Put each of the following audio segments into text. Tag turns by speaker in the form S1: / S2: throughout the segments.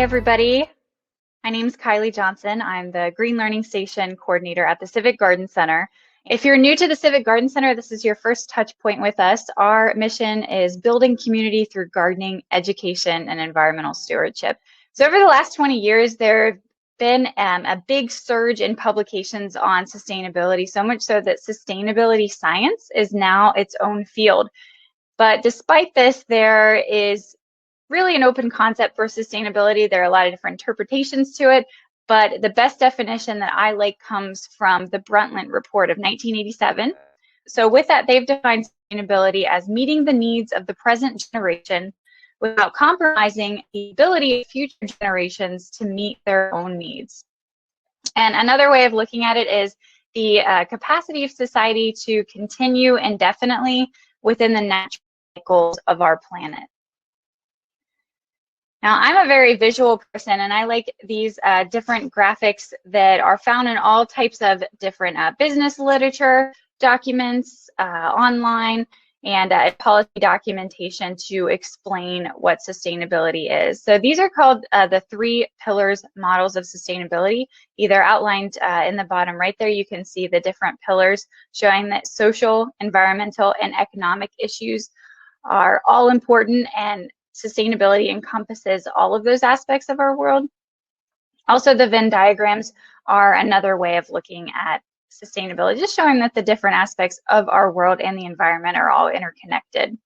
S1: everybody. My name is Kylie Johnson. I'm the Green Learning Station Coordinator at the Civic Garden Center. If you're new to the Civic Garden Center, this is your first touch point with us. Our mission is building community through gardening, education, and environmental stewardship. So over the last 20 years, there have been a big surge in publications on sustainability, so much so that sustainability science is now its own field. But despite this, there is really an open concept for sustainability. There are a lot of different interpretations to it, but the best definition that I like comes from the Brundtland Report of 1987. So with that, they've defined sustainability as meeting the needs of the present generation without compromising the ability of future generations to meet their own needs. And another way of looking at it is the capacity of society to continue indefinitely within the natural cycles of our planet. Now, I'm a very visual person, and I like these different graphics that are found in all types of different business literature, documents, online, and policy documentation to explain what sustainability is. So these are called the 3 pillars models of sustainability. Either outlined in the bottom right there, you can see the different pillars showing that social, environmental, and economic issues are all important, and sustainability encompasses all of those aspects of our world. Also, the Venn diagrams are another way of looking at sustainability, just showing that the different aspects of our world and the environment are all interconnected.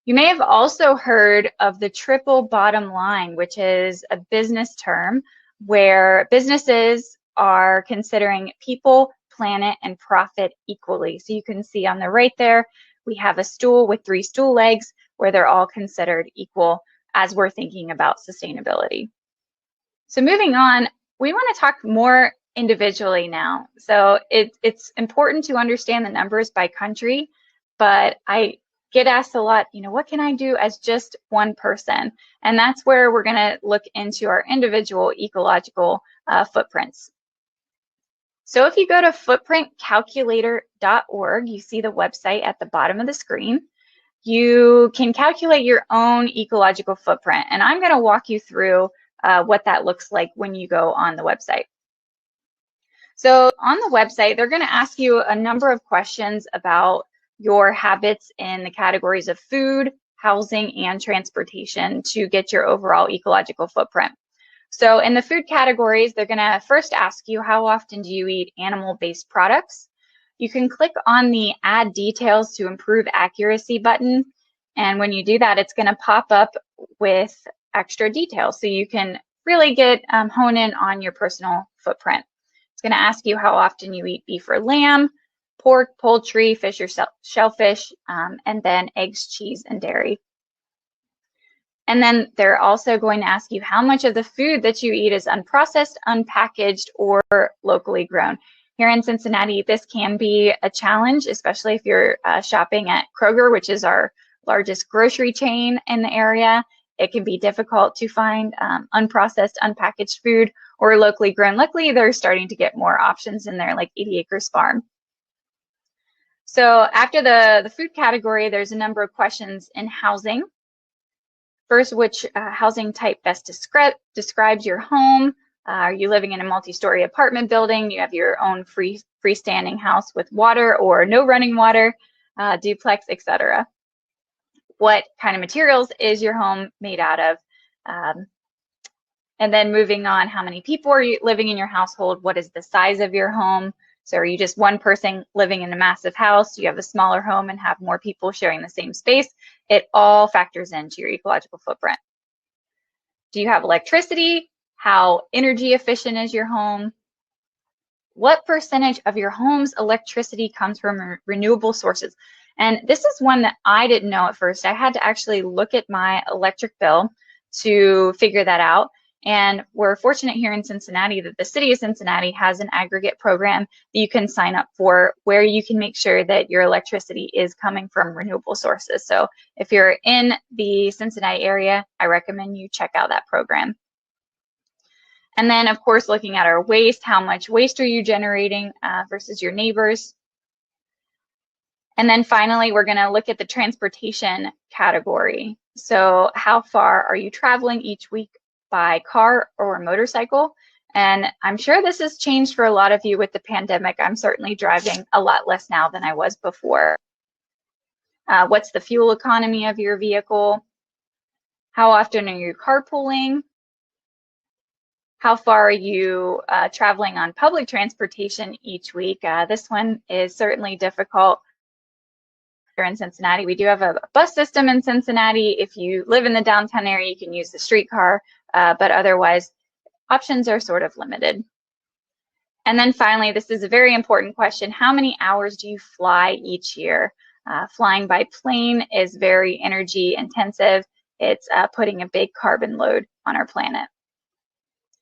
S1: You may have also heard of the triple bottom line, which is a business term where businesses are considering people, planet, and profit equally. So you can see on the right there, we have a stool with 3 stool legs where they're all considered equal as we're thinking about sustainability. So moving on, we want to talk more individually now. So it's important to understand the numbers by country, but I get asked a lot, what can I do as just one person? And that's where we're going to look into our individual ecological footprints. So if you go to footprintcalculator.org, you see the website at the bottom of the screen. You can calculate your own ecological footprint, and I'm going to walk you through what that looks like when you go on the website. So on the website, they're going to ask you a number of questions about your habits in the categories of food, housing, and transportation to get your overall ecological footprint. So in the food categories, they're going to first ask you, how often do you eat animal-based products? You can click on the Add Details to Improve Accuracy button, and when you do that, it's going to pop up with extra details, so you can really hone in on your personal footprint. It's going to ask you how often you eat beef or lamb, pork, poultry, fish or shellfish, and then eggs, cheese, and dairy. And then they're also going to ask you how much of the food that you eat is unprocessed, unpackaged, or locally grown. Here in Cincinnati, this can be a challenge, especially if you're shopping at Kroger, which is our largest grocery chain in the area. It can be difficult to find unprocessed, unpackaged food or locally grown. Luckily, they're starting to get more options in there, like 80 Acres Farm. So after the food category, there's a number of questions in housing. First, which housing type best describes your home? Are you living in a multi-story apartment building? You have your own freestanding house with water or no running water, duplex, etc. What kind of materials is your home made out of? And then moving on, how many people are you living in your household? What is the size of your home? So are you just one person living in a massive house? Do you have a smaller home and have more people sharing the same space? It all factors into your ecological footprint. Do you have electricity? How energy efficient is your home? What percentage of your home's electricity comes from renewable sources? And this is one that I didn't know at first. I had to actually look at my electric bill to figure that out. And we're fortunate here in Cincinnati that the city of Cincinnati has an aggregate program that you can sign up for where you can make sure that your electricity is coming from renewable sources. So if you're in the Cincinnati area, I recommend you check out that program. And then, of course, looking at our waste, how much waste are you generating versus your neighbors? And then finally, we're going to look at the transportation category. So how far are you traveling each week by car or motorcycle. And I'm sure this has changed for a lot of you with the pandemic. I'm certainly driving a lot less now than I was before. What's the fuel economy of your vehicle? How often are you carpooling? How far are you traveling on public transportation each week? This one is certainly difficult. Here in Cincinnati, we do have a bus system in Cincinnati. If you live in the downtown area, you can use the streetcar, but otherwise, options are sort of limited. And then finally, this is a very important question. How many hours do you fly each year? Flying by plane is very energy intensive. It's putting a big carbon load on our planet.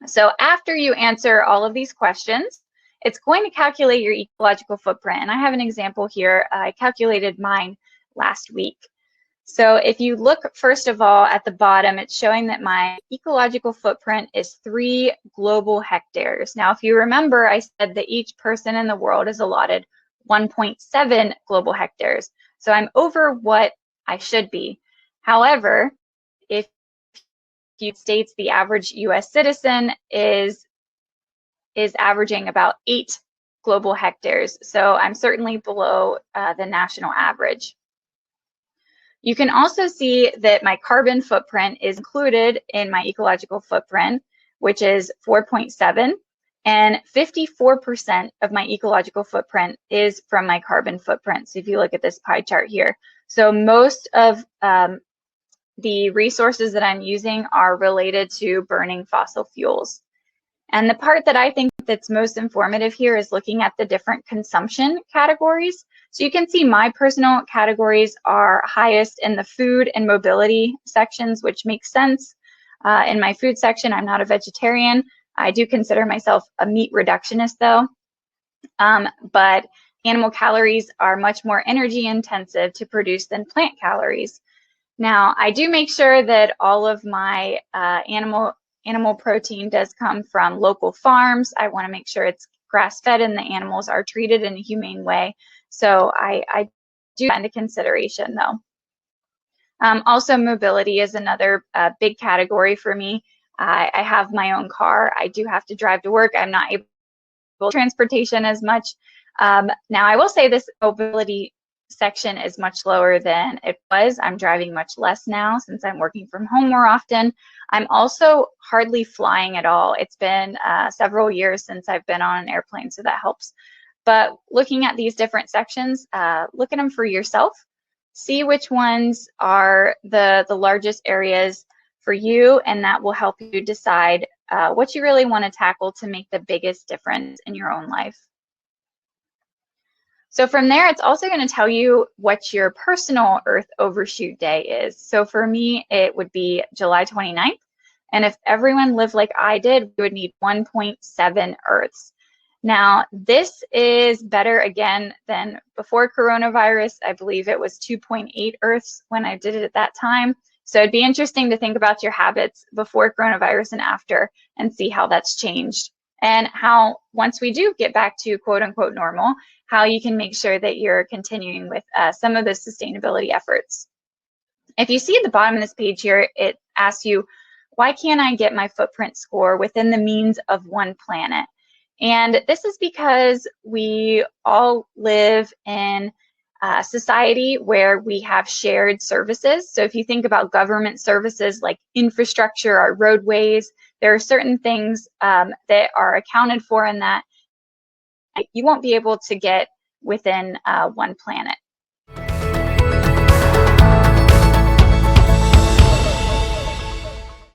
S1: So after you answer all of these questions, it's going to calculate your ecological footprint. And I have an example here. I calculated mine last week. So if you look, first of all, at the bottom, it's showing that my ecological footprint is 3 global hectares. Now, if you remember, I said that each person in the world is allotted 1.7 global hectares. So I'm over what I should be. However, if United States, the average US citizen is averaging about 8 global hectares. So I'm certainly below the national average. You can also see that my carbon footprint is included in my ecological footprint, which is 4.7, and 54% of my ecological footprint is from my carbon footprint. So if you look at this pie chart here, so most of the resources that I'm using are related to burning fossil fuels. And the part that I think that's most informative here is looking at the different consumption categories. So you can see my personal categories are highest in the food and mobility sections, which makes sense. In my food section, I'm not a vegetarian. I do consider myself a meat reductionist though. But animal calories are much more energy intensive to produce than plant calories. Now, I do make sure that all of my animal protein does come from local farms. I want to make sure it's grass-fed and the animals are treated in a humane way. So I do that into consideration though. Also, mobility is another big category for me. I have my own car. I do have to drive to work. I'm not able to transportation as much. Now, I will say this mobility section is much lower than it was. I'm driving much less now since I'm working from home more often. I'm also hardly flying at all. It's been several years since I've been on an airplane, so that helps. But looking at these different sections, look at them for yourself. See which ones are the largest areas for you, and that will help you decide what you really want to tackle to make the biggest difference in your own life. So from there, it's also going to tell you what your personal Earth Overshoot Day is. So for me, it would be July 29th. And if everyone lived like I did, we would need 1.7 Earths. Now, this is better again than before coronavirus. I believe it was 2.8 Earths when I did it at that time. So it'd be interesting to think about your habits before coronavirus and after and see how that's changed. And how, once we do get back to quote unquote normal, how you can make sure that you're continuing with some of the sustainability efforts. If you see at the bottom of this page here, it asks you, why can't I get my footprint score within the means of one planet? And this is because we all live in a society where we have shared services. So if you think about government services like infrastructure or roadways, there are certain things that are accounted for in that you won't be able to get within one planet.